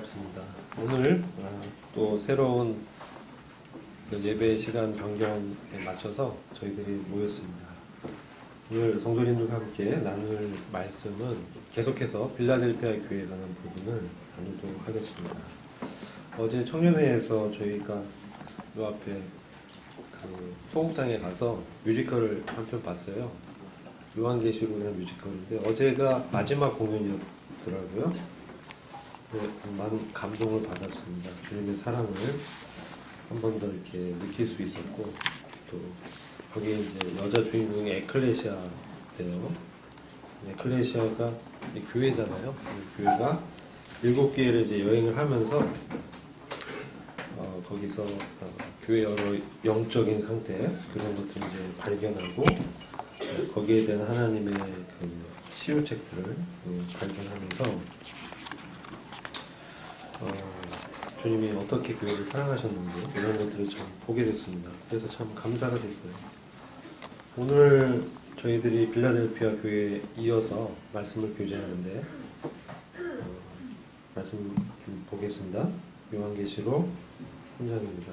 반갑습니다. 오늘 또 새로운 예배 시간 변경에 맞춰서 저희들이 모였습니다. 오늘 성도님들과 함께 나눌 말씀은 계속해서 빌라델피아 교회에 관한 부분을 나누도록 하겠습니다. 어제 청년회에서 저희가 요 앞에 그 소극장에 가서 뮤지컬을 한 편 봤어요. 요한계시록이라는 뮤지컬인데 어제가 마지막 공연이었더라고요. 많은 감동을 받았습니다. 주님의 사랑을 한 번 더 이렇게 느낄 수 있었고, 또 거기에 이제 여자 주인공이 에클레시아예요. 에클레시아가 교회잖아요. 교회가 7개를 이제 여행을 하면서 거기서 교회 여러 영적인 상태 그런 것들을 이제 발견하고 거기에 대한 하나님의 그 치유책들을 발견하면서 주님이 어떻게 교회를 사랑하셨는지 이런 것들을 좀 보게 됐습니다. 그래서 참 감사가 됐어요. 오늘 저희들이 빌라델피아 교회에 이어서 말씀을 교제하는데 말씀 좀 보겠습니다. 요한계시록 3장입니다.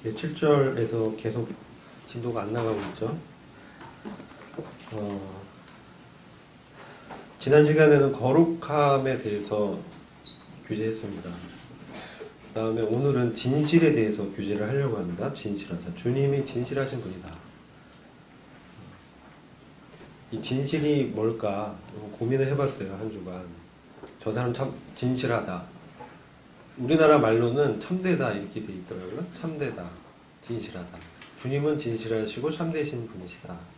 7절에서 계속 진도가 안 나가고 있죠. 지난 시간에는 거룩함에 대해서 교제했습니다. 그 다음에 오늘은 진실에 대해서 교제를 하려고 합니다. 진실하자. 주님이 진실하신 분이다. 이 진실이 뭘까 고민을 해봤어요. 한 주간. 저 사람 참 진실하다. 우리나라 말로는 참되다 이렇게 돼 있더라고요. 참되다. 진실하다. 주님은 진실하시고 참되신 분이시다.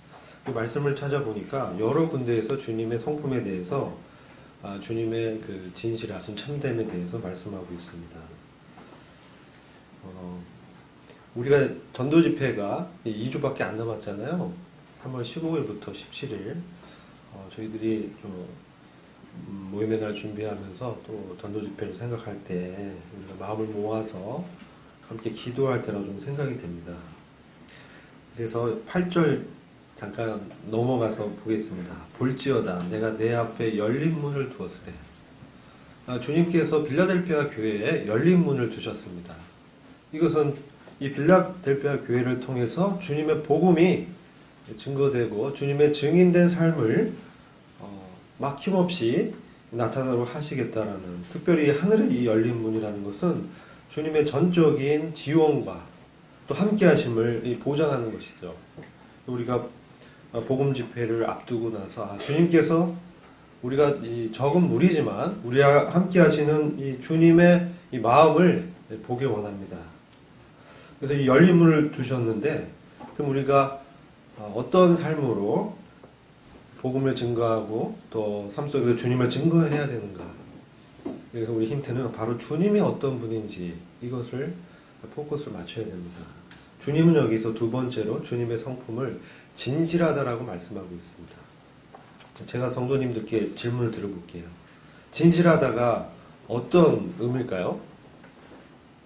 그 말씀을 찾아보니까 여러 군데에서 주님의 성품에 대해서 주님의 그 진실하신 참됨에 대해서 말씀하고 있습니다. 우리가 전도 집회가 2주밖에 안 남았잖아요. 3월 15일부터 17일 저희들이 좀 모임의 날 준비하면서 또 전도 집회를 생각할 때 우리가 마음을 모아서 함께 기도할 때라고 좀 생각이 됩니다. 그래서 8절 잠깐 넘어가서 보겠습니다. 볼지어다 내가 내 앞에 열린 문을 두었으되. 주님께서 빌라델피아 교회에 열린 문을 주셨습니다. 이것은 이 빌라델피아 교회를 통해서 주님의 복음이 증거되고 주님의 증인된 삶을 막힘없이 나타나도록 하시겠다라는, 특별히 하늘의 이 열린 문이라는 것은 주님의 전적인 지원과 또 함께 하심을 보장하는 것이죠. 우리가 복음 집회를 앞두고 나서 주님께서 우리가 이 적은 무리지만 우리와 함께 하시는 이 주님의 이 마음을 보기 원합니다. 그래서 이 열린 문을 주셨는데, 그럼 우리가 어떤 삶으로 복음을 증거하고 또 삶 속에서 주님을 증거해야 되는가? 그래서 우리 힌트는 바로 주님이 어떤 분인지 이것을 포커스를 맞춰야 됩니다. 주님은 여기서 두 번째로 주님의 성품을 진실하다라고 말씀하고 있습니다. 제가 성도님들께 질문을 드려볼게요. 진실하다가 어떤 의미일까요?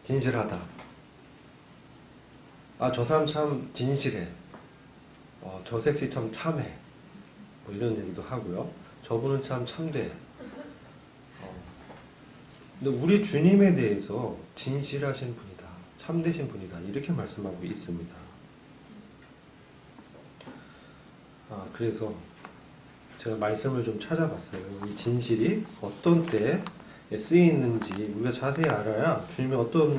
진실하다. 저 사람 참 진실해. 저 섹시 참 참해. 뭐 이런 얘기도 하고요. 저분은 참 참돼. 근데 우리 주님에 대해서 진실하신 분이다. 참되신 분이다. 이렇게 말씀하고 있습니다. 그래서 제가 말씀을 좀 찾아봤어요. 이 진실이 어떤 때에 쓰이는지 우리가 자세히 알아야 주님의 어떤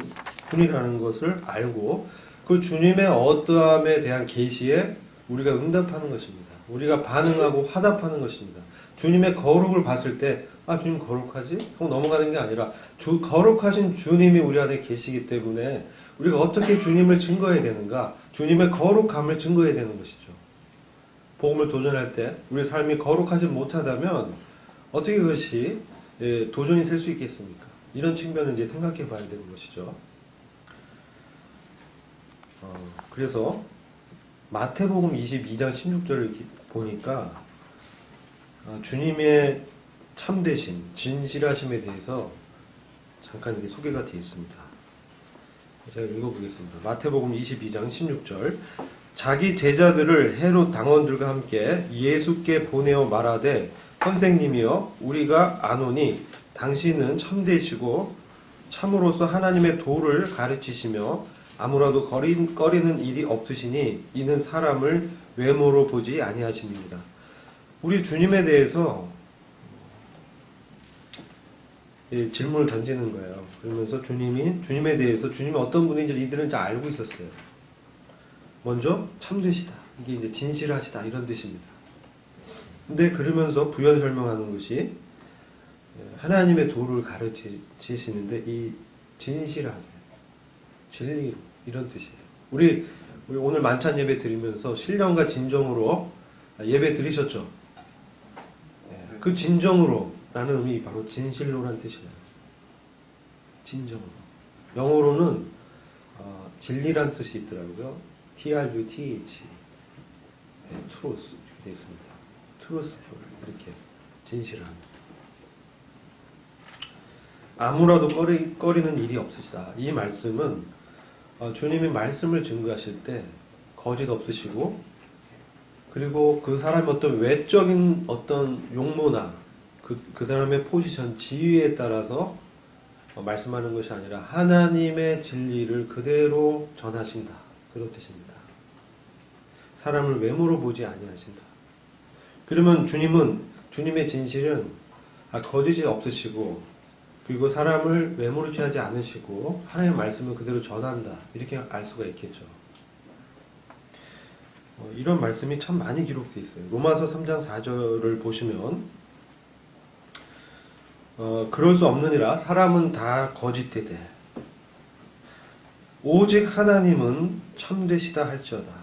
분이라는 것을 알고 그 주님의 어떠함에 대한 계시에 우리가 응답하는 것입니다. 우리가 반응하고 화답하는 것입니다. 주님의 거룩을 봤을 때 주님 거룩하지? 하고 넘어가는 게 아니라 거룩하신 주님이 우리 안에 계시기 때문에 우리가 어떻게 주님을 증거해야 되는가? 주님의 거룩함을 증거해야 되는 것이죠. 복음을 도전할 때 우리의 삶이 거룩하지 못하다면 어떻게 그것이 도전이 될 수 있겠습니까? 이런 측면을 이제 생각해 봐야 되는 것이죠. 그래서 마태복음 22장 16절을 보니까 주님의 참되신 진실하심에 대해서 잠깐 이렇게 소개가 되어 있습니다. 제가 읽어보겠습니다. 마태복음 22장 16절. 자기 제자들을 헤롯 당원들과 함께 예수께 보내어 말하되 선생님이여 우리가 아노니 당신은 참되시고 참으로서 하나님의 도를 가르치시며 아무라도 꺼리는 일이 없으시니 이는 사람을 외모로 보지 아니하십니다. 우리 주님에 대해서 질문을 던지는 거예요. 그러면서 주님에 대해서 주님이 어떤 분인지 이들은 잘 알고 있었어요. 먼저 참되시다. 이게 이제 진실하시다 이런 뜻입니다. 근데 그러면서 부연 설명하는 것이 하나님의 도를 가르치시는데 이 진실하게 진리로 이런 뜻이에요. 우리 오늘 만찬 예배 드리면서 신령과 진정으로 예배 드리셨죠? 그 진정으로 라는 의미 바로 진실로란 뜻이에요. 진정으로. 영어로는 진리란 뜻이 있더라고요. truth, truth 이렇게 되어 있습니다. truthful 이렇게 진실한. 아무라도 꺼리는 일이 없으시다. 이 말씀은 주님이 말씀을 증거하실 때 거짓 없으시고 그리고 그 사람의 어떤 외적인 어떤 용모나 그 사람의 포지션, 지위에 따라서 말씀하는 것이 아니라 하나님의 진리를 그대로 전하신다. 그런 뜻입니다. 사람을 외모로 보지 아니하신다. 그러면 주님의 진실은 거짓이 없으시고 그리고 사람을 외모로 취하지 않으시고 하나님의 말씀을 그대로 전한다. 이렇게 알 수가 있겠죠. 이런 말씀이 참 많이 기록되어 있어요. 로마서 3장 4절을 보시면 그럴 수 없느니라 사람은 다 거짓되되 오직 하나님은 참되시다 할지어다.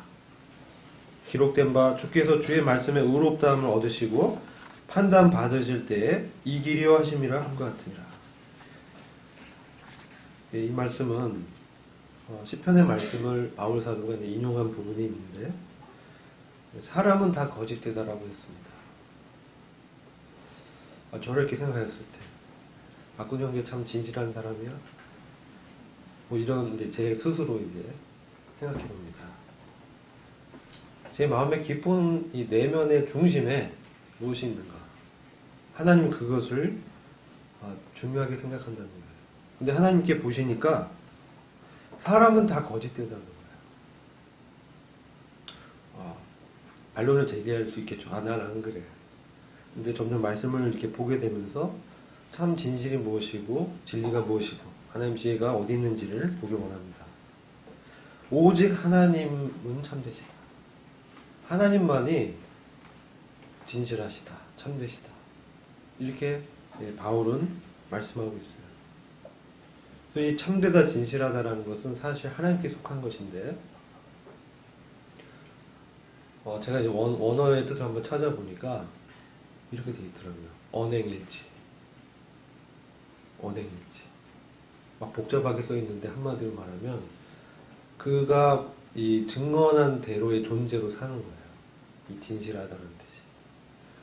기록된 바 주께서 주의 말씀에 의롭다함을 얻으시고 판단 받으실 때에 이기려 하심이라 한 것 같으니라. 이 말씀은 시편의 말씀을 바울 사도가 인용한 부분이 있는데 사람은 다 거짓되다라고 했습니다. 저를 이렇게 생각했을 때 박군 형제 참 진실한 사람이야? 뭐 이런 이제 제 스스로 이제 생각해 봅니다. 제 마음의 깊은 이 내면의 중심에 무엇이 있는가? 하나님은 그것을 중요하게 생각한다는 거예요. 근데 하나님께 보시니까 사람은 다 거짓되다는 거예요. 반론을 제기할 수 있겠죠. 난 안 그래. 근데 점점 말씀을 이렇게 보게 되면서 참 진실이 무엇이고 진리가 무엇이고 하나님 지혜가 어디 있는지를 보기 원합니다. 오직 하나님은 참되시다. 하나님만이 진실하시다. 참되시다. 이렇게 바울은 말씀하고 있어요. 그래서 이 참되다 진실하다라는 것은 사실 하나님께 속한 것인데 제가 이제 원어의 뜻을 한번 찾아보니까 이렇게 되어 있더라고요. 언행일치. 막 복잡하게 써 있는데 한마디로 말하면 그가 이 증언한 대로의 존재로 사는 거예요. 이 진실하다는 뜻이.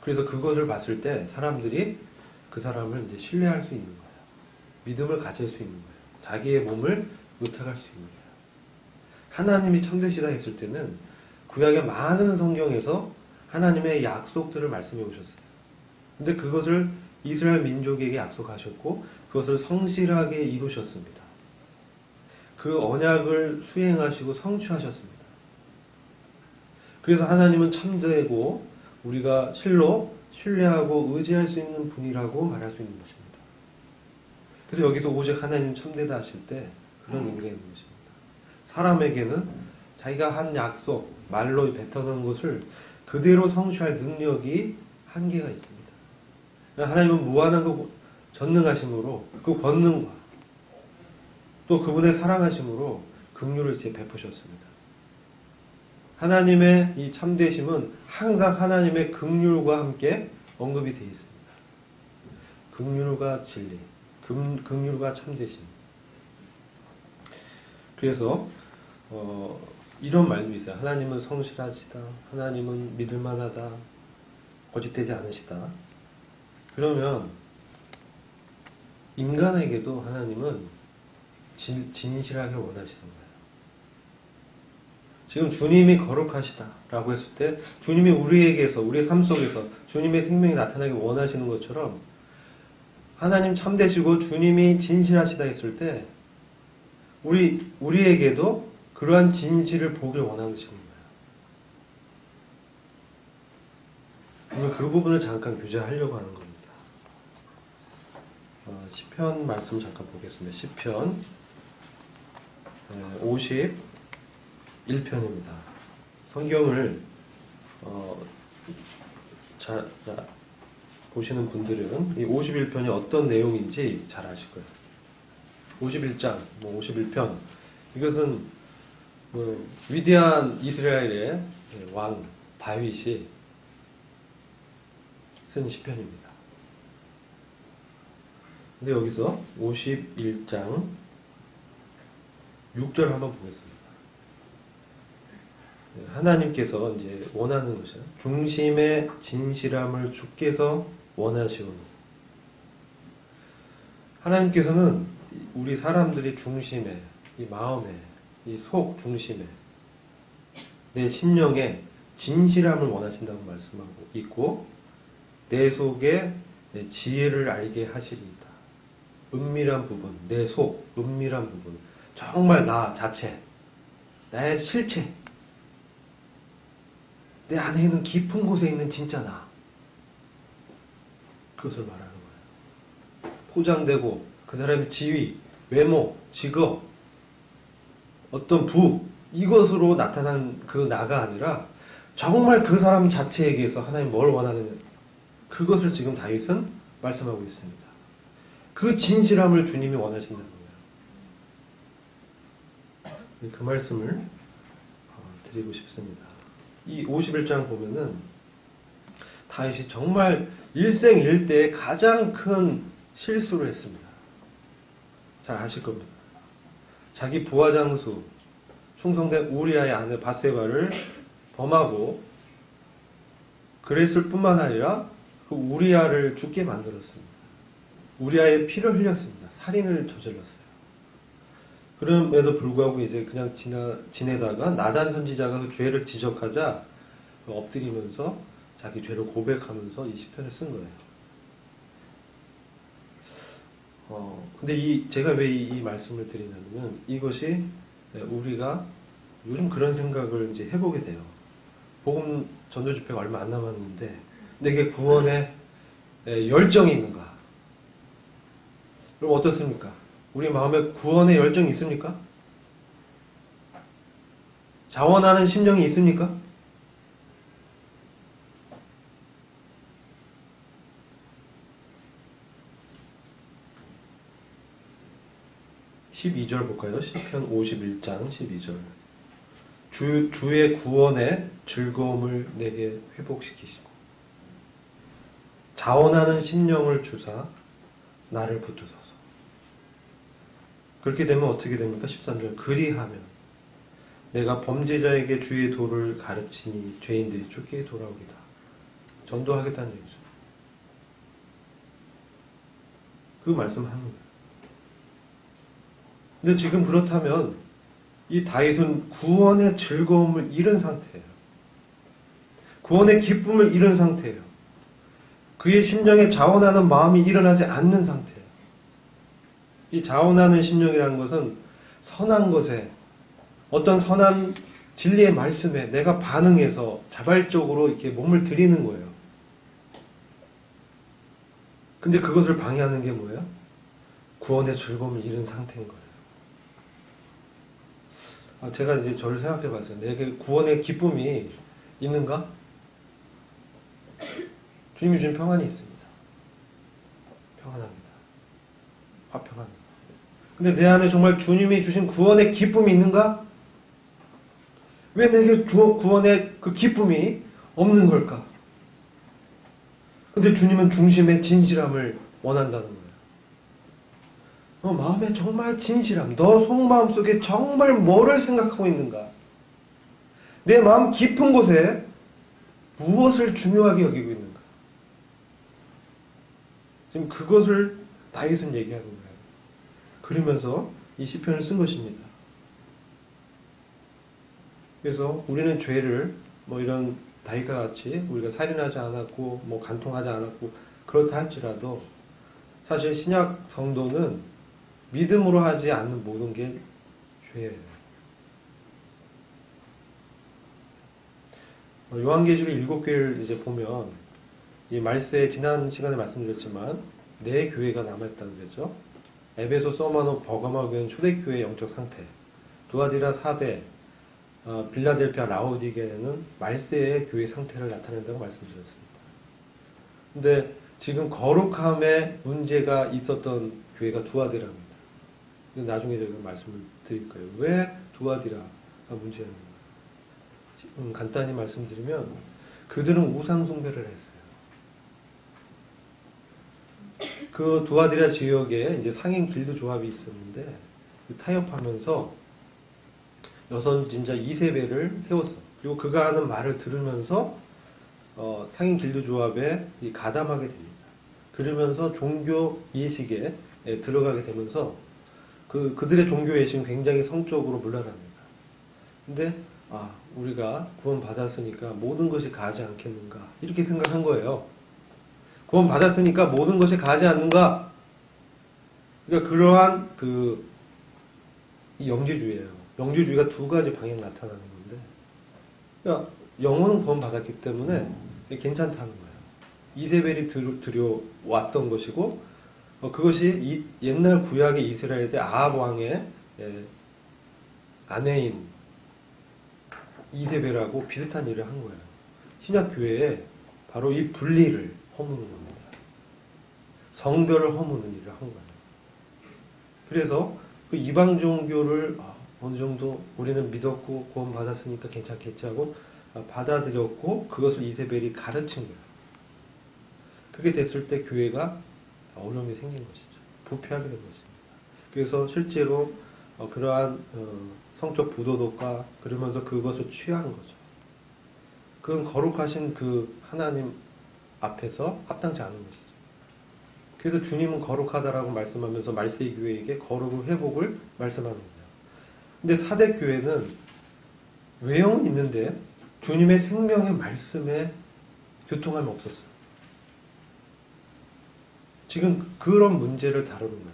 그래서 그것을 봤을 때 사람들이 그 사람을 이제 신뢰할 수 있는 거예요. 믿음을 가질 수 있는 거예요. 자기의 몸을 의탁할 수 있는 거예요. 하나님이 참되시다 했을 때는 구약의 많은 성경에서 하나님의 약속들을 말씀해 오셨어요. 근데 그것을 이스라엘 민족에게 약속하셨고 그것을 성실하게 이루셨습니다. 그 언약을 수행하시고 성취하셨습니다. 그래서 하나님은 참되고 우리가 실로 신뢰하고 의지할 수 있는 분이라고 말할 수 있는 것입니다. 그래서 여기서 오직 하나님 참되다 하실 때 그런 의미가 있는 것입니다. 사람에게는 자기가 한 약속, 말로 뱉어놓은 것을 그대로 성취할 능력이 한계가 있습니다. 하나님은 무한한 그 전능하심으로 그 권능과 또 그분의 사랑하심으로 긍휼을 이제 베푸셨습니다. 하나님의 이 참되심은 항상 하나님의 긍휼과 함께 언급이 되어 있습니다. 긍휼과 진리, 긍휼과 참되심. 그래서 이런 말도 있어요. 하나님은 성실하시다. 하나님은 믿을만하다. 거짓되지 않으시다. 그러면 인간에게도 하나님은 진실하게 원하시는 거예요. 지금 주님이 거룩하시다라고 했을 때 주님이 우리에게서 우리의 삶 속에서 주님의 생명이 나타나기 원하시는 것처럼 하나님 참되시고 주님이 진실하시다 했을 때 우리에게도 그러한 진실을 보길 원하시는 거예요. 오늘 그 부분을 잠깐 교제하려고 하는 겁니다. 시편 말씀 잠깐 보겠습니다. 시편 51편입니다. 성경을 보시는 분들은 이 51편이 어떤 내용인지 잘 아실 거예요. 51장, 51편. 이것은 위대한 이스라엘의 왕 다윗이 쓴 시편입니다. 근데 여기서 51장 6절 한번 보겠습니다. 하나님께서 이제 원하는 것이요. 중심의 진실함을 주께서 원하시오니. 하나님께서는 우리 사람들이 중심에, 이 마음에, 이 속 중심에, 내 심령에 진실함을 원하신다고 말씀하고 있고, 내 속에 내 지혜를 알게 하시리이다. 은밀한 부분, 내 속, 은밀한 부분, 정말 나 자체, 나의 실체, 내 안에 있는 깊은 곳에 있는 진짜 나, 그것을 말하는 거예요. 포장되고 그 사람의 지위, 외모, 직업, 어떤 이것으로 나타난 그 나가 아니라 정말 그 사람 자체에게서 하나님 뭘 원하느냐, 그것을 지금 다윗은 말씀하고 있습니다. 그 진실함을 주님이 원하신다는 거예요. 그 말씀을 드리고 싶습니다. 이 51장 보면은 다윗이 정말 일생일대에 가장 큰 실수를 했습니다. 잘 아실 겁니다. 자기 부하장수 충성된 우리아의 아내 바세바를 범하고 그랬을 뿐만 아니라 그 우리아를 죽게 만들었습니다. 우리아의 피를 흘렸습니다. 살인을 저질렀어요. 그럼에도 불구하고 이제 그냥 지내다가 나단 선지자가 그 죄를 지적하자 엎드리면서 자기 죄를 고백하면서 이 시편을 쓴 거예요. 근데 제가 왜 이 말씀을 드리냐면 이것이 우리가 요즘 그런 생각을 이제 해보게 돼요. 복음 전도 집회가 얼마 안 남았는데 내게 구원에 열정이 있는가? 그럼 어떻습니까? 우리 마음에 구원의 열정이 있습니까? 자원하는 심령이 있습니까? (12절) 볼까요? 시편 51장 12절. 주의 구원의 즐거움을 내게 회복시키시고 자원하는 심령을 주사 나를 붙드소서. 그렇게 되면 어떻게 됩니까? 13절. 그리하면 내가 범죄자에게 주의 도를 가르치니 죄인들이 주께 돌아오리다. 전도하겠다는 얘기죠. 그 말씀하는 거예요. 근데 지금 그렇다면 이 다윗은 구원의 즐거움을 잃은 상태예요. 구원의 기쁨을 잃은 상태예요. 그의 심령에 자원하는 마음이 일어나지 않는 상태예요. 이 자원하는 심령이라는 것은 선한 것에, 어떤 선한 진리의 말씀에 내가 반응해서 자발적으로 이렇게 몸을 들이는 거예요. 근데 그것을 방해하는 게 뭐예요? 구원의 즐거움을 잃은 상태인 거예요. 제가 이제 저를 생각해 봤어요. 내게 구원의 기쁨이 있는가? 주님이 주신 평안이 있습니다. 평안합니다. 화평합니다. 근데 내 안에 정말 주님이 주신 구원의 기쁨이 있는가? 왜 내게 구원의 그 기쁨이 없는 걸까? 근데 주님은 중심의 진실함을 원한다는 거예요. 마음에 정말 진실함, 너 속마음 속에 정말 뭐를 생각하고 있는가? 내 마음 깊은 곳에 무엇을 중요하게 여기고 있는가? 지금 그것을 다윗은 얘기하는 거예요. 그러면서 이 시편을 쓴 것입니다. 그래서 우리는 죄를 뭐 이런 다윗과 같이 우리가 살인하지 않았고 뭐 간통하지 않았고 그렇다 할지라도 사실 신약 성도는 믿음으로 하지 않는 모든 게 죄예요. 요한계시록 7교회를 이제 보면 이 말세에 지난 시간에 말씀드렸지만 네 교회가 남아있다는 거죠. 에베소, 서마노, 버가모 교회는 초대교회의 영적 상태, 두아디라, 사대, 빌라델피아, 라오디게는 말세의 교회 상태를 나타낸다고 말씀드렸습니다. 근데 지금 거룩함에 문제가 있었던 교회가 두아디라입니다. 나중에 제가 말씀을 드릴 거예요. 왜 두아디라가 문제였는가? 간단히 말씀드리면 그들은 우상 숭배를 했어요. 그 두아디라 지역에 이제 상인 길드 조합이 있었는데 타협하면서 여성 진자 이세벨을 세웠어. 그리고 그가 하는 말을 들으면서 상인 길드 조합에 가담하게 됩니다. 그러면서 종교 예식에 들어가게 되면서 그들의 종교 예식은 굉장히 성적으로 문란합니다. 근데 우리가 구원 받았으니까 모든 것이 가지 않겠는가 이렇게 생각한 거예요. 구원 받았으니까 모든 것이 가지 않는가? 그러니까 그러한 이 영지주의예요. 영지주의가 두 가지 방향 나타나는 건데, 그러니까 영혼은 구원 받았기 때문에 괜찮다는 거예요. 이세벨이 들여왔던 것이고, 그것이 옛날 구약의 이스라엘 때 아합 왕의 아내인 이세벨하고 비슷한 일을 한 거예요. 신약 교회에 바로 이 분리를 허무는 겁니다. 성별을 허무는 일을 한 거예요. 그래서 그 이방 종교를 어느 정도 우리는 믿었고 구원 받았으니까 괜찮겠지 하고 받아들였고 그것을 이세벨이 가르친 거예요. 그게 됐을 때 교회가 어려움이 생긴 것이죠. 부패하게 된 것입니다. 그래서 실제로 그러한 성적 부도덕과 그러면서 그것을 취한 거죠. 그건 거룩하신 그 하나님 앞에서 합당치 않은 것이죠. 그래서 주님은 거룩하다라고 말씀하면서 말세의 교회에게 거룩을 회복을 말씀하는 거예요. 근데 사대 교회는 외형은 있는데 주님의 생명의 말씀에 교통함이 없었어요. 지금 그런 문제를 다루는 거예요.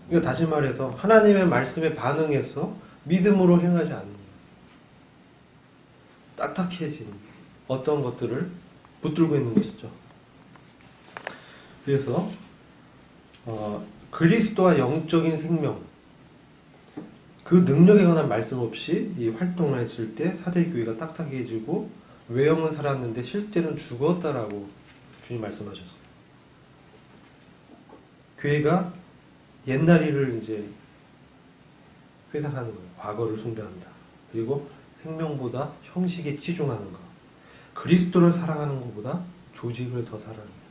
그러니까 다시 말해서 하나님의 말씀에 반응해서 믿음으로 행하지 않는 거예요. 딱딱해진 어떤 것들을 붙들고 있는 것이죠. 그래서 그리스도와 영적인 생명 그 능력에 관한 말씀 없이 이 활동을 했을 때 사대교회가 딱딱해지고 외형은 살았는데 실제는 죽었다라고 주님 말씀하셨어요. 교회가 옛날 일을 이제 회상하는 거예요. 과거를 숭배한다. 그리고 생명보다 형식에 치중하는 것. 그리스도를 사랑하는 것보다 조직을 더 사랑해요.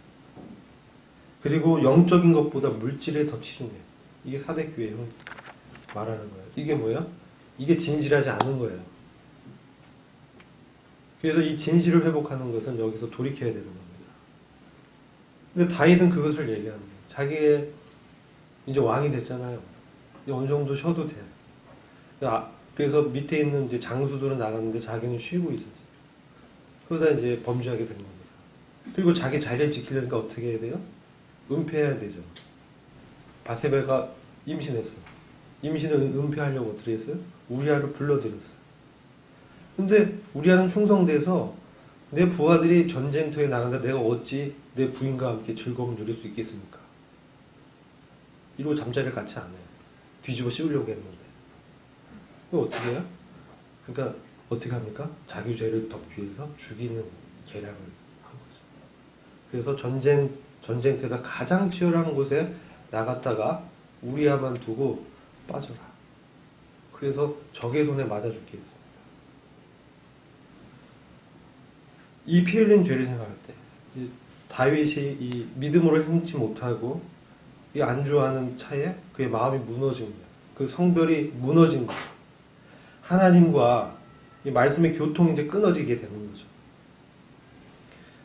그리고 영적인 것보다 물질에 더 치중해요. 이게 사대교회의 말하는 거예요. 이게 뭐예요? 이게 진실하지 않은 거예요. 그래서 이 진실을 회복하는 것은 여기서 돌이켜야 되는 겁니다. 근데 다윗은 그것을 얘기하는 거예요. 자기의 이제 왕이 됐잖아요. 어느 정도 쉬어도 돼. 그래서 밑에 있는 이제 장수들은 나갔는데 자기는 쉬고 있었어요. 그러다 이제 범죄하게 된 겁니다. 그리고 자기 자리를 지키려니까 어떻게 해야 돼요? 은폐해야 되죠. 바세바가 임신했어. 임신을 은폐하려고 어떻게 했어요? 우리아를 불러들였어요. 근데 우리아는 충성돼서 내 부하들이 전쟁터에 나간다 내가 어찌 내 부인과 함께 즐거움을 누릴 수 있겠습니까? 이러고 잠자리를 같이 안 해요. 뒤집어 씌우려고 했는데. 그럼 어떻게 해요? 그러니까 어떻게 합니까? 자기 죄를 덮기 위해서 죽이는 계략을 한 거죠. 그래서 전쟁터에서 가장 치열한 곳에 나갔다가 우리아만 두고 빠져라. 그래서 적의 손에 맞아 죽게 했습니다. 이 피 흘린 죄를 생각할 때 다윗이 이 믿음으로 행치 못하고 이 안주하는 차에 그의 마음이 무너진 거예요. 그 성별이 무너진 거예요. 하나님과 이 말씀의 교통이 이제 끊어지게 되는 거죠.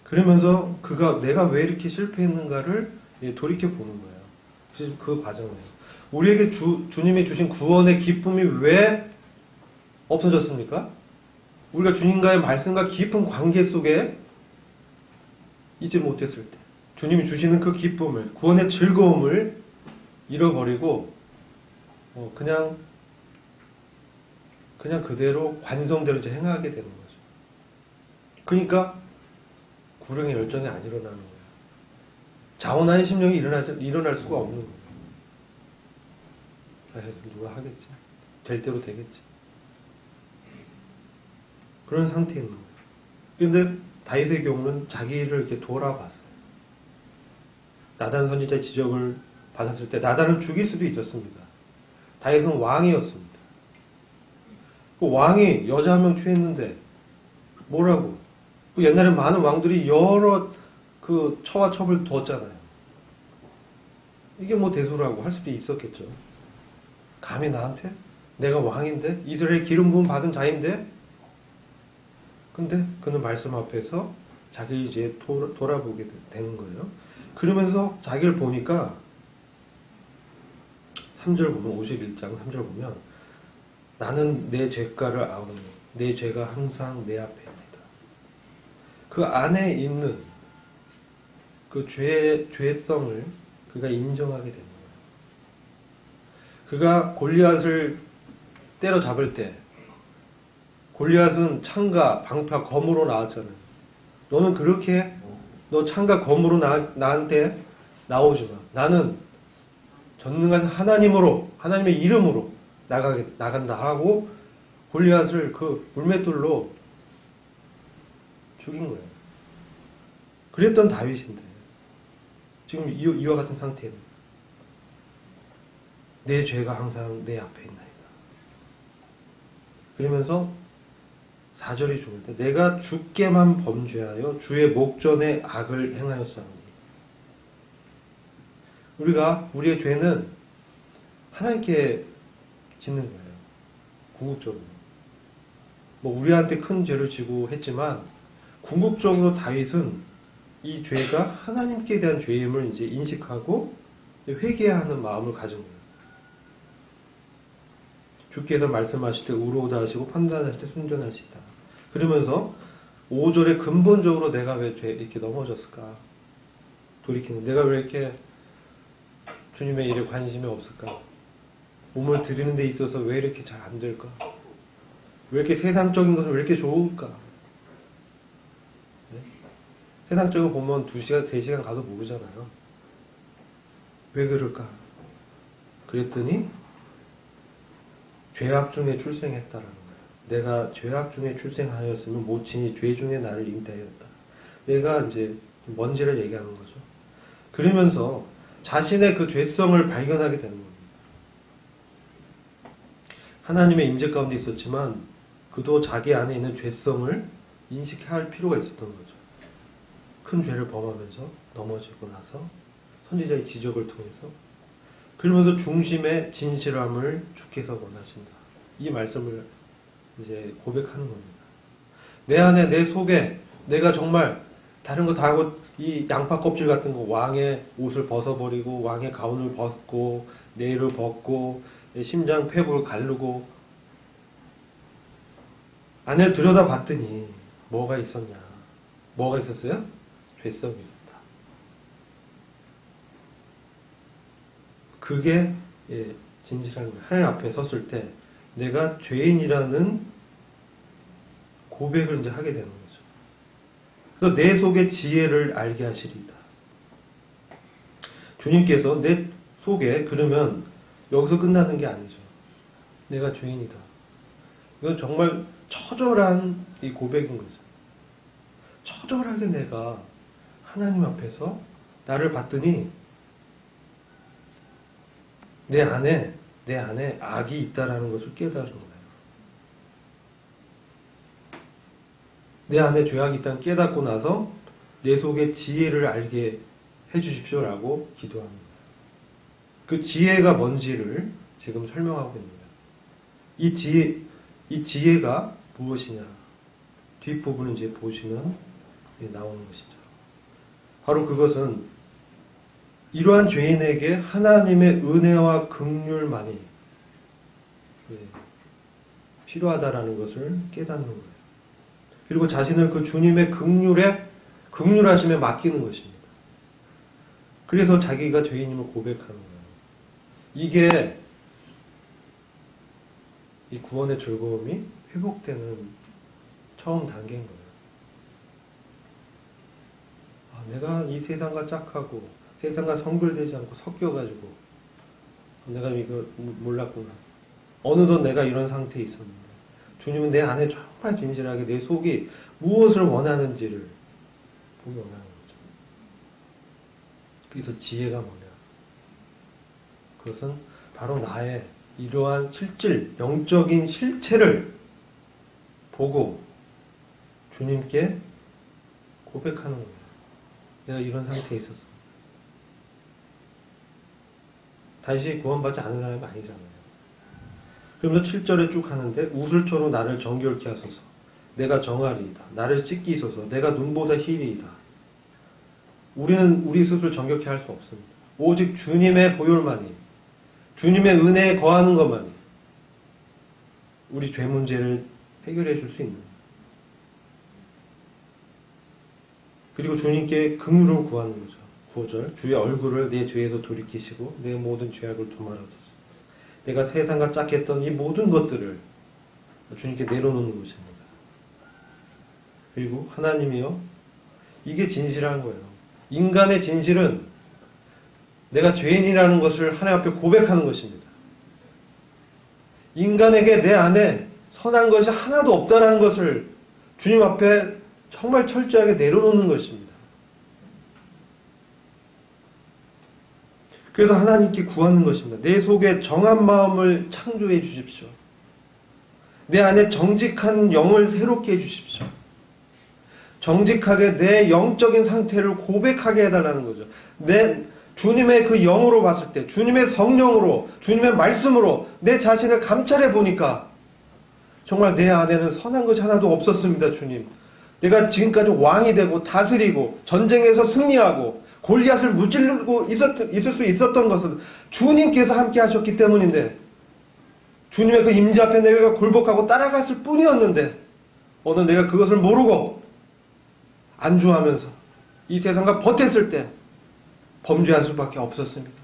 그러면서 그가 내가 왜 이렇게 실패했는가를 돌이켜 보는 거예요. 그 과정이에요. 우리에게 주님이 주신 구원의 기쁨이 왜 없어졌습니까? 우리가 주님과의 말씀과 깊은 관계 속에 있지 못했을 때, 주님이 주시는 그 기쁨을, 구원의 즐거움을 잃어버리고 그냥 그대로 관성대로 이제 행하게 되는 거죠. 그러니까 구령의 열정이 안 일어나는 거예요. 자원하는 심령이 일어날 수가 없는 거예요. 누가 하겠지? 될 대로 되겠지. 그런 상태인 거예요. 그런데 다윗의 경우는 자기를 이렇게 돌아봤어요. 나단 선지자의 지적을 받았을 때 나단을 죽일 수도 있었습니다. 다윗은 왕이었습니다. 그 왕이 여자 한 명 취했는데 뭐라고? 그 옛날에 많은 왕들이 여러 그 처와 첩을 두었잖아요. 이게 뭐 대수라고 할 수도 있었겠죠. 감히 나한테? 내가 왕인데? 이스라엘 기름 부음 받은 자인데? 근데 그는 말씀 앞에서 자기 이제 돌아보게 되는 거예요. 그러면서 자기를 보니까 3절 보면 51장 3절 보면 나는 내 죄가를 아오니 내 죄가 항상 내 앞에 있다. 그 안에 있는 그 죄성을 그가 인정하게 되는 거예요. 그가 골리앗을 때려잡을 때 골리앗은 창과 방파 검으로 나왔잖아요. 너는 그렇게 너 창과 검으로 나한테 나오지 마. 나는 전능한 하나님의 이름으로 나간다 하고 골리앗을 그 물맷돌로 죽인 거예요. 그랬던 다윗인데 지금 이와 같은 상태는 내 죄가 항상 내 앞에 있나이다. 그러면서 4절이 죽을 때 내가 주께만 범죄하여 주의 목전에 악을 행하였사오니 우리의 죄는 하나님께 짓는 거예요. 궁극적으로. 뭐 우리한테 큰 죄를 지고 했지만 궁극적으로 다윗은 이 죄가 하나님께 대한 죄임을 이제 인식하고 회개하는 마음을 가진 거예요. 주께서 말씀하실 때 우로우다 하시고 판단하실 때 순전하시다. 그러면서 5절에 근본적으로 내가 왜 이렇게 넘어졌을까? 돌이키는 내가 왜 이렇게 주님의 일에 관심이 없을까? 몸을 드리는 데 있어서 왜 이렇게 잘 안 될까? 왜 이렇게 세상적인 것은 왜 이렇게 좋을까? 네? 세상적인 거 보면 2시간, 3시간 가도 모르잖아요. 왜 그럴까? 그랬더니 죄악 중에 출생했다라는 거예요. 내가 죄악 중에 출생하였으면 모친이 죄 중에 나를 잉태하였다. 내가 이제 뭔지를 얘기하는 거죠. 그러면서 자신의 그 죄성을 발견하게 되는 겁니다. 하나님의 임재 가운데 있었지만 그도 자기 안에 있는 죄성을 인식해야 할 필요가 있었던 거죠. 큰 죄를 범하면서 넘어지고 나서 선지자의 지적을 통해서 그러면서 중심의 진실함을 주께서 원하신다. 이 말씀을 이제 고백하는 겁니다. 내 안에 내 속에 내가 정말 다른 거 다 하고 이 양파 껍질 같은 거 왕의 옷을 벗어버리고 왕의 가운을 벗고 내일을 벗고 심장 폐부를 가르고 안에 들여다봤더니 뭐가 있었냐? 뭐가 있었어요? 죄성이 있었다. 그게 진실한 거예요. 하나님 앞에 섰을 때 내가 죄인이라는 고백을 이제 하게 되는 거죠. 그래서 내 속의 지혜를 알게 하시리이다. 주님께서 내 속에 그러면 여기서 끝나는 게 아니죠. 내가 죄인이다. 이건 정말 처절한 이 고백인 거죠. 처절하게 내가 하나님 앞에서 나를 봤더니 내 안에 악이 있다라는 것을 깨달은 거예요. 내 안에 죄악이 있다는 깨닫고 나서 내 속에 지혜를 알게 해주십시오라고 기도하는 거예요. 그 지혜가 뭔지를 지금 설명하고 있는 거예요. 이 지혜가 무엇이냐? 뒷부분을 이제 보시면 나오는 것이죠. 바로 그것은 이러한 죄인에게 하나님의 은혜와 긍휼만이 필요하다라는 것을 깨닫는 거예요. 그리고 자신을 그 주님의 긍휼하심에 맡기는 것입니다. 그래서 자기가 죄인임을 고백하는 거예요. 이게 이 구원의 즐거움이 회복되는 처음 단계인 거예요. 내가 이 세상과 짝하고 세상과 성별되지 않고 섞여가지고 내가 이거 몰랐구나. 어느덧 내가 이런 상태에 있었는데 주님은 내 안에 정말 진실하게 내 속이 무엇을 원하는지를 보기 원하는 거죠. 그래서 지혜가 뭐냐? 그것은 바로 나의 이러한 실질, 영적인 실체를 보고 주님께 고백하는 거예요. 내가 이런 상태에 있었어. 다시 구원받지 않은 사람이 아니잖아요. 그러면서 7절에 쭉 하는데 우슬초로 나를 정결케 하소서. 내가 정하리이다. 나를 씻기소서. 내가 눈보다 희리이다. 우리는 우리 스스로 정결케 할 수 없습니다. 오직 주님의 보혈만이, 주님의 은혜에 거하는 것만이 우리 죄 문제를 해결해 줄 수 있는, 그리고 주님께 긍휼을 구하는 거죠. 9절 주의 얼굴을 내 죄에서 돌이키시고 내 모든 죄악을 도말하소서. 내가 세상과 짝했던 이 모든 것들을 주님께 내려놓는 것입니다. 그리고 하나님이요, 이게 진실한 거예요. 인간의 진실은 내가 죄인이라는 것을 하나님 앞에 고백하는 것입니다. 인간에게 내 안에 선한 것이 하나도 없다라는 것을 주님 앞에 정말 철저하게 내려놓는 것입니다. 그래서 하나님께 구하는 것입니다. 내 속에 정한 마음을 창조해 주십시오. 내 안에 정직한 영을 새롭게 해 주십시오. 정직하게 내 영적인 상태를 고백하게 해달라는 거죠. 주님의 그 영으로 봤을 때, 주님의 성령으로, 주님의 말씀으로 내 자신을 감찰해 보니까 정말 내 안에는 선한 것이 하나도 없었습니다. 주님, 내가 지금까지 왕이 되고 다스리고 전쟁에서 승리하고 골리앗을 무찌르고 있을 수 있었던 것은 주님께서 함께 하셨기 때문인데, 주님의 그 임재 앞에 내가 굴복하고 따라갔을 뿐이었는데, 오늘 내가 그것을 모르고 안주하면서 이 세상과 버텼을 때 범죄할 수밖에 없었습니다.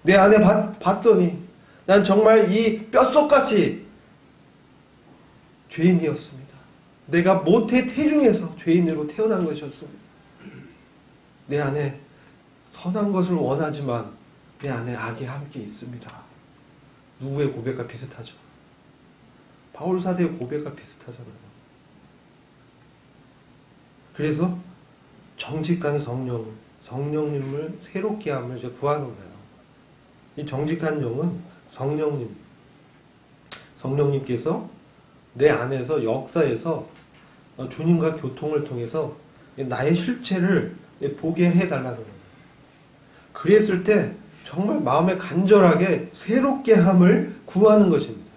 내 안에 봤더니 난 정말 이 뼛속같이 죄인이었습니다. 내가 모태 태중에서 죄인으로 태어난 것이었습니다. 내 안에 선한 것을 원하지만 내 안에 악이 함께 있습니다. 누구의 고백과 비슷하죠? 바울 사도의 고백과 비슷하잖아요. 그래서 정직한 성령님을 새롭게 함을 이제 구하는 거예요. 이 정직한 영은 성령님께서 내 안에서 역사에서 주님과 교통을 통해서 나의 실체를 보게 해달라는 거예요. 그랬을 때 정말 마음에 간절하게 새롭게 함을 구하는 것입니다.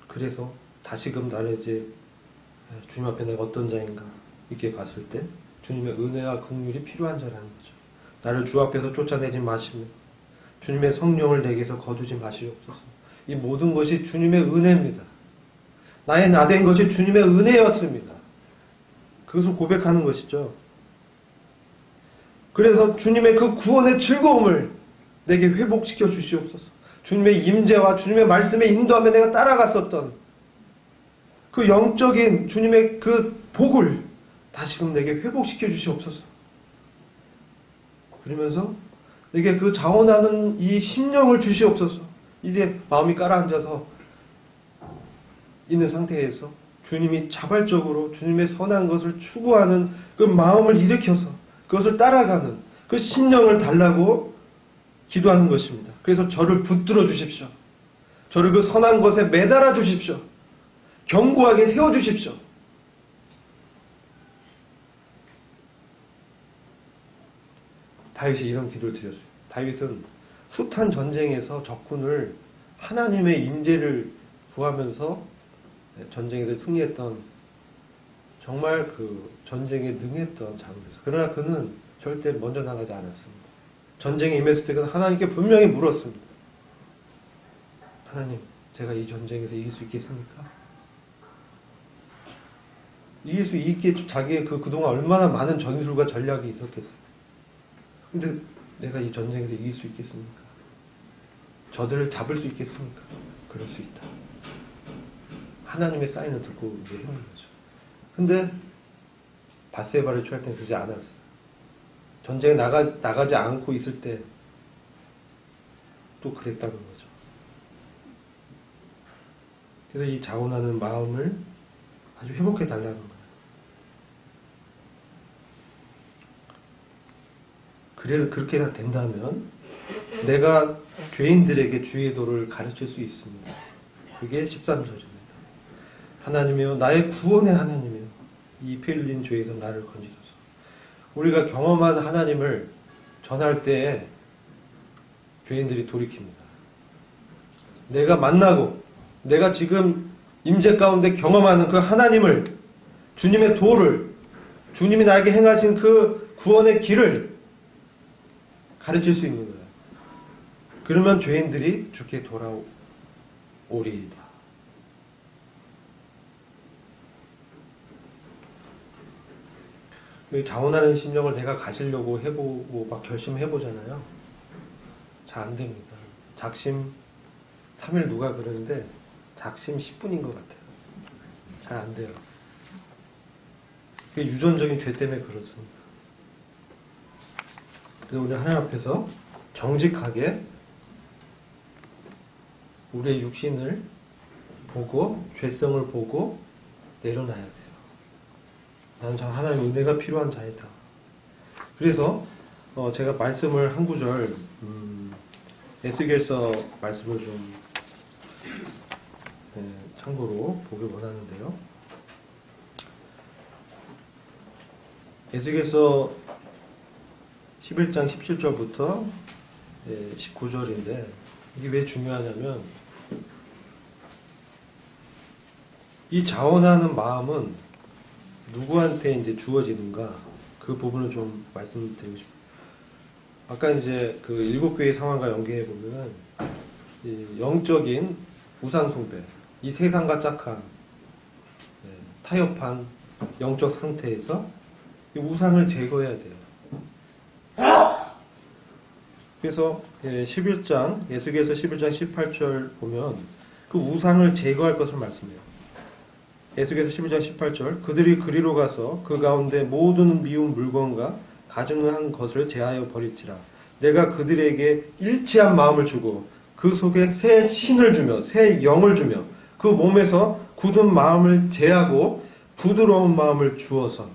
그래서 다시금 나를 이제 주님 앞에 내가 어떤 자인가 이렇게 봤을 때 주님의 은혜와 긍휼이 필요한 자라는 거죠. 나를 주 앞에서 쫓아내지 마시며 주님의 성령을 내게서 거두지 마시옵소서. 이 모든 것이 주님의 은혜입니다. 나의 나된 것이 주님의 은혜였습니다. 그것을 고백하는 것이죠. 그래서 주님의 그 구원의 즐거움을 내게 회복시켜 주시옵소서. 주님의 임재와 주님의 말씀에 인도하며 내가 따라갔었던 그 영적인 주님의 그 복을 다시금 내게 회복시켜 주시옵소서. 그러면서 내게 그 자원하는 이 심령을 주시옵소서. 이제 마음이 가라앉아서 있는 상태에서 주님이 자발적으로 주님의 선한 것을 추구하는 그 마음을 일으켜서 그것을 따라가는 그 심령을 달라고 기도하는 것입니다. 그래서 저를 붙들어 주십시오. 저를 그 선한 것에 매달아 주십시오. 견고하게 세워주십시오. 다윗이 이런 기도를 드렸어요. 다윗은 숱한 전쟁에서 적군을 하나님의 임재를 구하면서 전쟁에서 승리했던 정말 그 전쟁에 능했던 장로였어요. 그러나 그는 절대 먼저 나가지 않았습니다. 전쟁에 임했을 때 그는 하나님께 분명히 물었습니다. 하나님, 제가 이 전쟁에서 이길 수 있겠습니까? 이길 수 있게 자기의 그동안 얼마나 많은 전술과 전략이 있었겠어요. 근데 내가 이 전쟁에서 이길 수 있겠습니까? 저들을 잡을 수 있겠습니까? 그럴 수 있다. 하나님의 사인을 듣고 이제 해온 거죠. 근데 밧세바를 취할 때는 그러지 않았어요. 전쟁에 나가지 않고 있을 때 또 그랬다는 거죠. 그래서 이 자원하는 마음을 아주 회복해 달라는 거예요. 그래서 그렇게 된다면 내가 죄인들에게 주의 도를 가르칠 수 있습니다. 그게 13절입니다. 하나님이여 나의 구원의 하나님이여 이 피 흘린 죄에서 나를 건지소서. 우리가 경험한 하나님을 전할 때에 죄인들이 돌이킵니다. 내가 만나고 내가 지금 임재 가운데 경험하는 그 하나님을, 주님의 도를, 주님이 나에게 행하신 그 구원의 길을 가르칠 수 있는 거예요. 그러면 죄인들이 주께 돌아오리이다. 자원하는 심령을 내가 가지려고 해보고 막 결심해보잖아요. 잘 안 됩니다. 작심 3일 누가 그러는데 작심 10분인 것 같아요. 잘 안 돼요. 그게 유전적인 죄 때문에 그렇습니다. 그래서 우리 하나님 앞에서 정직하게 우리의 육신을 보고 죄성을 보고 내려놔야 돼요. 나는 참 하나님의 은혜가 필요한 자이다. 그래서 제가 말씀을 한 구절 에스겔서 말씀을 좀 참고로 보길 원하는데요. 에스겔서 11장 17절부터 19절인데 이게 왜 중요하냐면 이 자원하는 마음은 누구한테 이제 주어지는가 그 부분을 좀 말씀드리고 싶어요. 아까 이제 그 7교회 상황과 연계해 보면은 영적인 우상 숭배, 이 세상과 짝한 타협한 영적 상태에서 이 우상을 제거해야 돼요. 그래서 11장 에스겔서 11장 18절 보면 그 우상을 제거할 것을 말씀해요. 에스겔서 11장 18절 그들이 그리로 가서 그 가운데 모든 미운 물건과 가증한 것을 제하여 버릴지라. 내가 그들에게 일치한 마음을 주고 그 속에 새 신을 주며 새 영을 주며 그 몸에서 굳은 마음을 제하고 부드러운 마음을 주어서.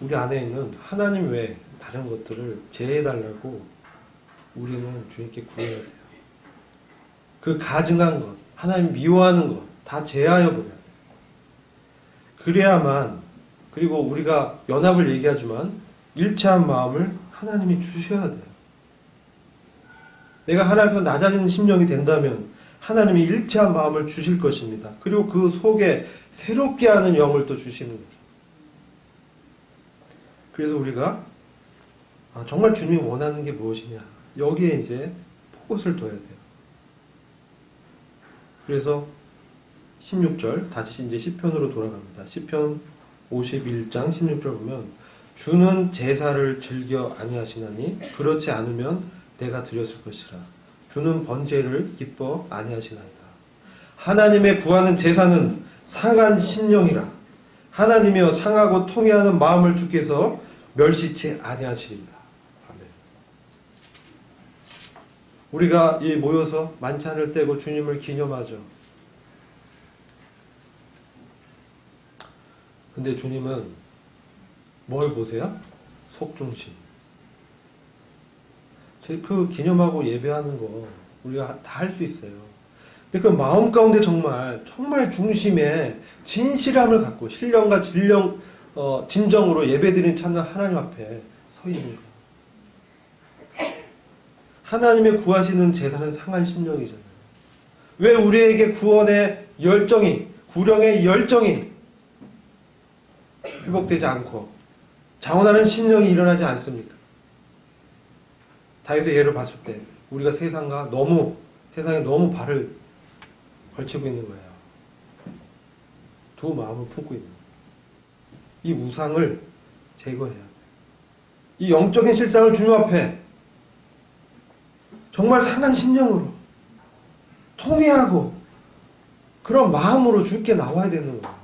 우리 안에 있는 하나님 외에 다른 것들을 제해달라고 우리는 주님께 구해야 돼요. 그 가증한 것, 하나님 미워하는 것 다 제하여 버려야 돼요. 그래야만, 그리고 우리가 연합을 얘기하지만 일치한 마음을 하나님이 주셔야 돼요. 내가 하나님 앞에 낮아지는 심령이 된다면 하나님이 일치한 마음을 주실 것입니다. 그리고 그 속에 새롭게 하는 영을 또 주시는 거죠. 그래서 우리가 정말 주님이 원하는 게 무엇이냐, 여기에 이제 포커스를 둬야 돼요. 그래서 16절 다시 이제 시편으로 돌아갑니다. 시편 51장 16절 보면 주는 제사를 즐겨 아니하시나니 그렇지 않으면 내가 드렸을 것이라. 주는 번제를 기뻐 아니하시나이다. 하나님의 구하는 제사는 상한 심령이라. 하나님이여 상하고 통회하는 마음을 주께서 멸시치 아니하시리이다. 아멘. 우리가 이 모여서 만찬을 떼고 주님을 기념하죠. 근데 주님은 뭘 보세요? 속중심. 그 기념하고 예배하는 거 우리가 다 할 수 있어요. 그 마음 가운데 정말 중심에 진실함을 갖고 신령과 진정으로 예배드리는 찾는 하나님 앞에 서 있는 거예요. 하나님의 구하시는 제사는 상한 심령이잖아요. 왜 우리에게 구원의 열정이, 구령의 열정이 회복되지 않고 자원하는 심령이 일어나지 않습니까? 다윗의 예를 봤을 때 우리가 세상에 너무 발을 걸치고 있는 거예요. 두 마음을 품고 있는 거예요. 이 우상을 제거해야 돼요. 이 영적인 실상을 주님 앞에 정말 상한 심령으로 통회하고 그런 마음으로 주께 나와야 되는 거예요.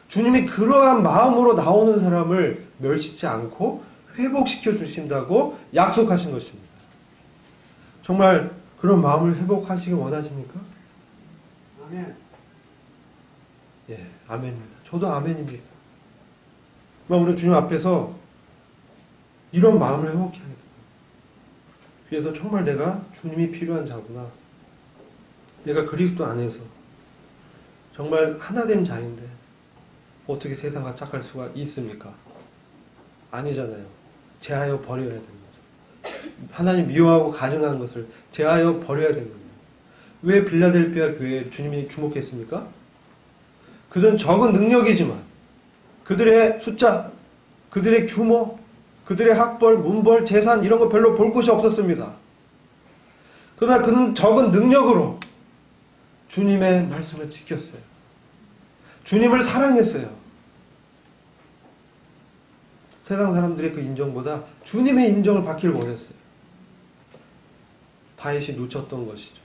주님이 그러한 마음으로 나오는 사람을 멸시치 않고 회복시켜 주신다고 약속하신 것입니다. 정말 그런 마음을 회복하시길 원하십니까? 아멘. 예, 아멘입니다. 저도 아멘입니다. 우리 주님 앞에서 이런 마음을 회복해야 돼요. 그래서 정말 내가 주님이 필요한 자구나. 내가 그리스도 안에서 정말 하나된 자인데 어떻게 세상과 착할 수가 있습니까? 아니잖아요. 제하여 버려야 되는 거죠. 하나님 미워하고 가증한 것을 제하여 버려야 되는 거예요. 왜 빌라델피아 교회에 주님이 주목했습니까? 그들은 적은 능력이지만 그들의 숫자, 그들의 규모, 그들의 학벌, 문벌, 재산 이런 거 별로 볼 곳이 없었습니다. 그러나 그는 적은 능력으로 주님의 말씀을 지켰어요. 주님을 사랑했어요. 세상 사람들의 그 인정보다 주님의 인정을 받기를 원했어요. 다윗이 놓쳤던 것이죠.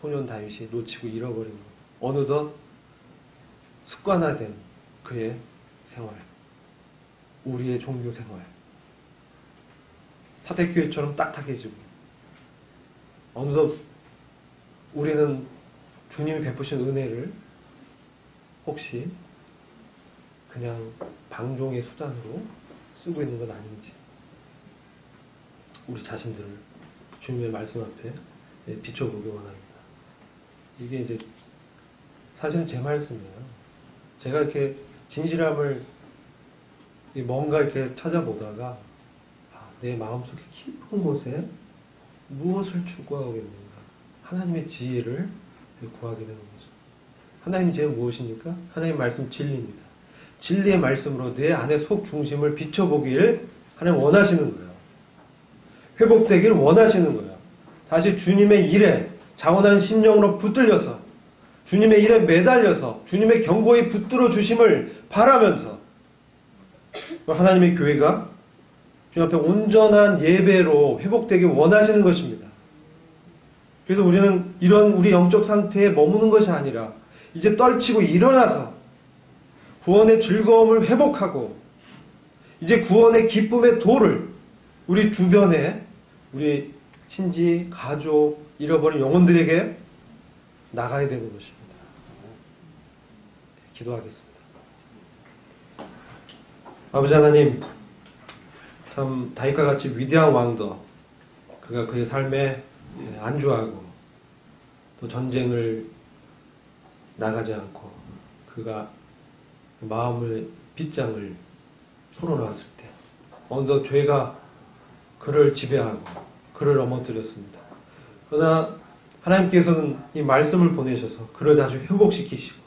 소년 다윗이 놓치고 잃어버린 것. 어느덧 습관화된 그의 생활. 우리의 종교 생활. 타대교회처럼 딱딱해지고 어느덧 우리는 주님이 베푸신 은혜를 혹시 그냥 방종의 수단으로 쓰고 있는 건 아닌지 우리 자신들을 주님의 말씀 앞에 비춰보기 원합니다. 이게 이제 사실은 제 말씀이에요. 제가 이렇게 진실함을 뭔가 이렇게 찾아보다가 내 마음속에 깊은 곳에 무엇을 추구하겠는가? 하나님의 지혜를 구하게 되는 거죠. 하나님의 지혜는 무엇입니까? 하나님의 말씀 진리입니다. 진리의 말씀으로 내 안의 속 중심을 비춰보길 하나님 원하시는 거예요. 회복되길 원하시는 거예요. 다시 주님의 일에 자원한 심령으로 붙들려서 주님의 일에 매달려서 주님의 경고에 붙들어 주심을 바라면서 하나님의 교회가 주님 앞에 온전한 예배로 회복되길 원하시는 것입니다. 그래서 우리는 이런 우리 영적 상태에 머무는 것이 아니라 이제 떨치고 일어나서 구원의 즐거움을 회복하고 이제 구원의 기쁨의 도를 우리 주변에 우리 친지, 가족, 잃어버린 영혼들에게 나가야 되는 것입니다. 기도하겠습니다. 아버지 하나님, 참 다윗과 같이 위대한 왕도 그가 그의 삶에 안주하고 또 전쟁을 나가지 않고 그가 마음의 빗장을 풀어놓았을 때 어느덧 죄가 그를 지배하고 그를 넘어뜨렸습니다. 그러나 하나님께서는 이 말씀을 보내셔서 그를 다시 회복시키시고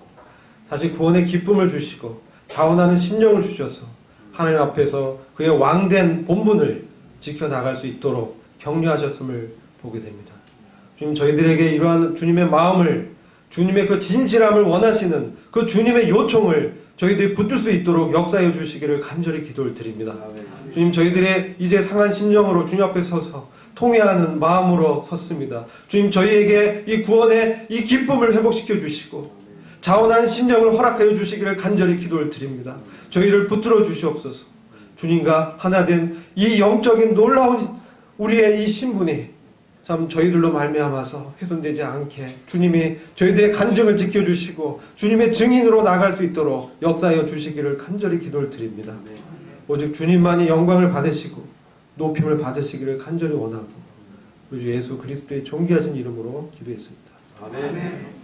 다시 구원의 기쁨을 주시고 자원하는 심령을 주셔서 하나님 앞에서 그의 왕된 본분을 지켜나갈 수 있도록 격려하셨음을 보게 됩니다. 주님, 저희들에게 이러한 주님의 마음을, 주님의 그 진실함을 원하시는 그 주님의 요청을 저희들이 붙들 수 있도록 역사해 주시기를 간절히 기도를 드립니다. 주님, 저희들의 이제 상한 심령으로 주님 앞에 서서 통회하는 마음으로 섰습니다. 주님, 저희에게 이 구원의 이 기쁨을 회복시켜 주시고 자원한 심령을 허락하여 주시기를 간절히 기도를 드립니다. 저희를 붙들어 주시옵소서. 주님과 하나 된 이 영적인 놀라운 우리의 이 신분이 참 저희들로 말미암아서 훼손되지 않게 주님이 저희들의 간증을 지켜주시고 주님의 증인으로 나갈 수 있도록 역사하여 주시기를 간절히 기도를 드립니다. 오직 주님만이 영광을 받으시고 높임을 받으시기를 간절히 원하고 우리 주 예수 그리스도의 존귀하신 이름으로 기도했습니다. 아멘.